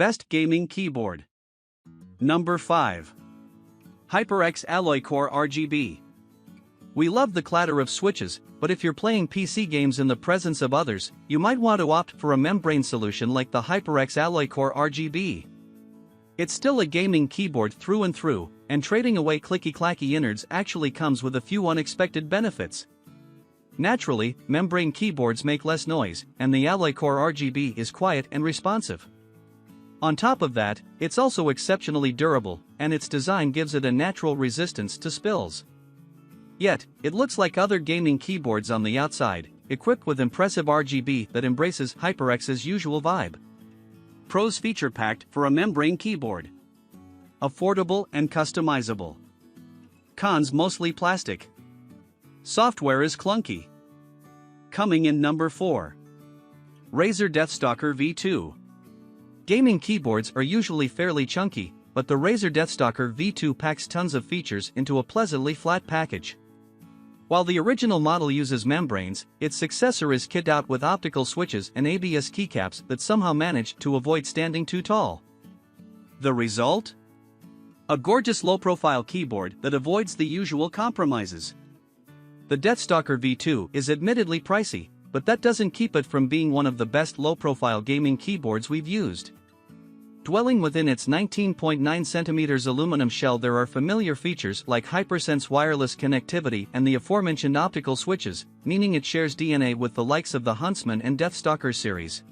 Best Gaming Keyboard. Number 5. HyperX Alloy Core RGB. We love the clatter of switches, but if you're playing PC games in the presence of others, you might want to opt for a membrane solution like the HyperX Alloy Core RGB. It's still a gaming keyboard through and through, and trading away clicky-clacky innards actually comes with a few unexpected benefits. Naturally, membrane keyboards make less noise, and the Alloy Core RGB is quiet and responsive. On top of that, it's also exceptionally durable, and its design gives it a natural resistance to spills. Yet, it looks like other gaming keyboards on the outside, equipped with impressive RGB that embraces HyperX's usual vibe. Pros: feature-packed for a membrane keyboard. Affordable and customizable. Cons: mostly plastic. Software is clunky. Coming in number 4. Razer Deathstalker V2. Gaming keyboards are usually fairly chunky, but the Razer Deathstalker V2 packs tons of features into a pleasantly flat package. While the original model uses membranes, its successor is kitted out with optical switches and ABS keycaps that somehow manage to avoid standing too tall. The result? A gorgeous low-profile keyboard that avoids the usual compromises. The Deathstalker V2 is admittedly pricey, but that doesn't keep it from being one of the best low-profile gaming keyboards we've used. Dwelling within its 19.9 cm aluminum shell, there are familiar features like HyperSense wireless connectivity and the aforementioned optical switches, meaning it shares DNA with the likes of the Huntsman and Deathstalker series.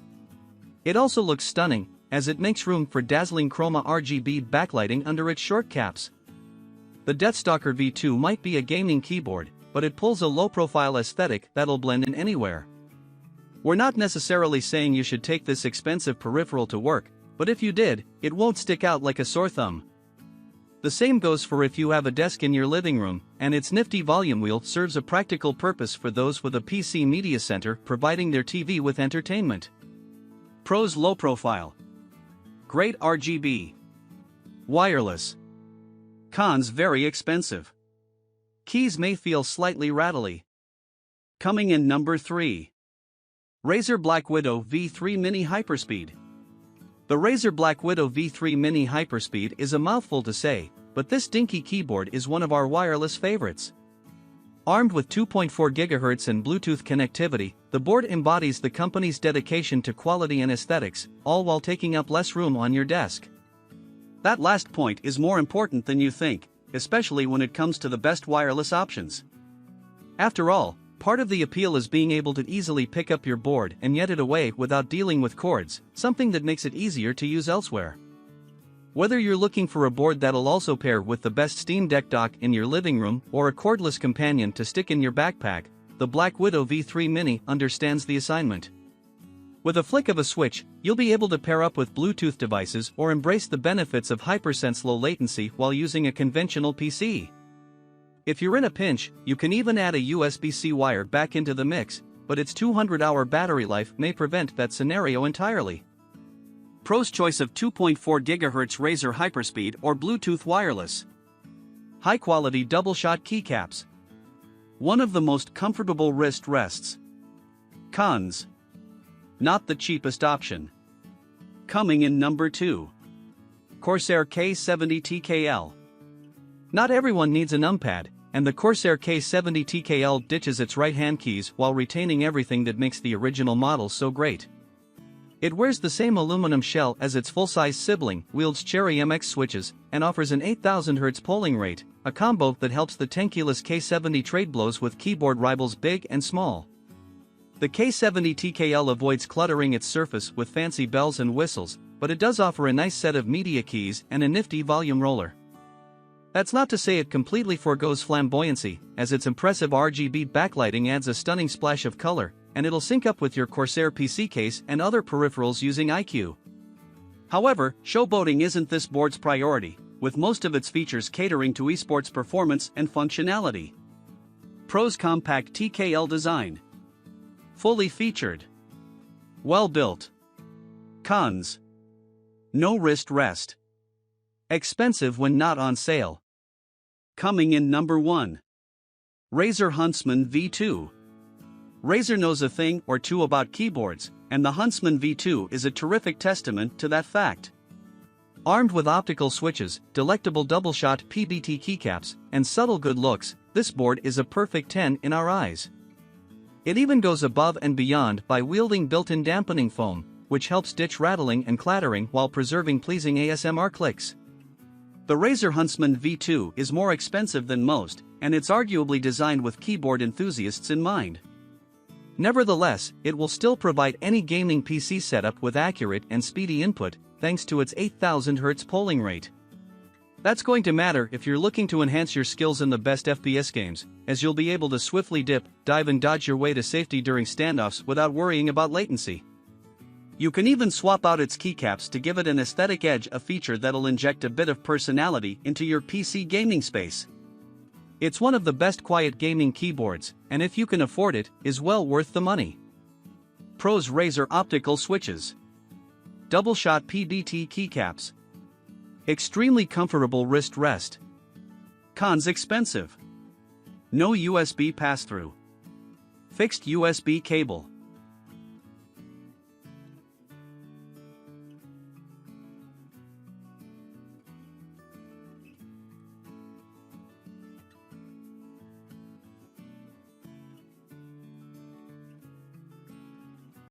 It also looks stunning, as it makes room for dazzling chroma RGB backlighting under its short caps. The Deathstalker V2 might be a gaming keyboard, but it pulls a low-profile aesthetic that'll blend in anywhere. We're not necessarily saying you should take this expensive peripheral to work, but if you did, it won't stick out like a sore thumb. The same goes for if you have a desk in your living room, and its nifty volume wheel serves a practical purpose for those with a PC media center providing their TV with entertainment. Pros: low profile. Great RGB. Wireless. Cons: very expensive. Keys may feel slightly rattly. Coming in number 3. Razer BlackWidow V3 Mini Hyperspeed. The Razer BlackWidow V3 Mini Hyperspeed is a mouthful to say, but this dinky keyboard is one of our wireless favorites. Armed with 2.4 GHz and Bluetooth connectivity, the board embodies the company's dedication to quality and aesthetics, all while taking up less room on your desk. That last point is more important than you think, especially when it comes to the best wireless options. After all, part of the appeal is being able to easily pick up your board and get it away without dealing with cords, something that makes it easier to use elsewhere. Whether you're looking for a board that'll also pair with the best Steam Deck dock in your living room or a cordless companion to stick in your backpack, the BlackWidow V3 Mini understands the assignment. With a flick of a switch, you'll be able to pair up with Bluetooth devices or embrace the benefits of HyperSense low latency while using a conventional PC. If you're in a pinch, you can even add a USB-C wire back into the mix, but its 200-hour battery life may prevent that scenario entirely. Pros: choice of 2.4 GHz Razer Hyperspeed or Bluetooth wireless. High-quality double-shot keycaps. One of the most comfortable wrist rests. Cons: not the cheapest option. Coming in number 2. Corsair K70 TKL. Not everyone needs a numpad, and the Corsair K70 TKL ditches its right-hand keys while retaining everything that makes the original model so great. It wears the same aluminum shell as its full-size sibling, wields Cherry MX switches, and offers an 8000 Hz polling rate, a combo that helps the tankulous K70 trade blows with keyboard rivals big and small. The K70 TKL avoids cluttering its surface with fancy bells and whistles, but it does offer a nice set of media keys and a nifty volume roller. That's not to say it completely forgoes flamboyancy, as its impressive RGB backlighting adds a stunning splash of color, and it'll sync up with your Corsair PC case and other peripherals using iQ. However, showboating isn't this board's priority, with most of its features catering to esports performance and functionality. Pros: compact TKL design. Fully featured. Well built. Cons: no wrist rest. Expensive when not on sale. Coming in number 1. Razer Huntsman V2. Razer knows a thing or two about keyboards, and the Huntsman V2 is a terrific testament to that fact. Armed with optical switches, delectable double-shot PBT keycaps, and subtle good looks, this board is a perfect 10 in our eyes. It even goes above and beyond by wielding built-in dampening foam, which helps ditch rattling and clattering while preserving pleasing ASMR clicks. The Razer Huntsman V2 is more expensive than most, and it's arguably designed with keyboard enthusiasts in mind. Nevertheless, it will still provide any gaming PC setup with accurate and speedy input, thanks to its 8000 Hz polling rate. That's going to matter if you're looking to enhance your skills in the best FPS games, as you'll be able to swiftly dip, dive and dodge your way to safety during standoffs without worrying about latency. You can even swap out its keycaps to give it an aesthetic edge, a feature that'll inject a bit of personality into your PC gaming space. It's one of the best quiet gaming keyboards, and if you can afford it, is well worth the money. Pros: Razer optical switches, double-shot PBT keycaps, extremely comfortable wrist rest. Cons: expensive, no USB pass-through, fixed USB cable.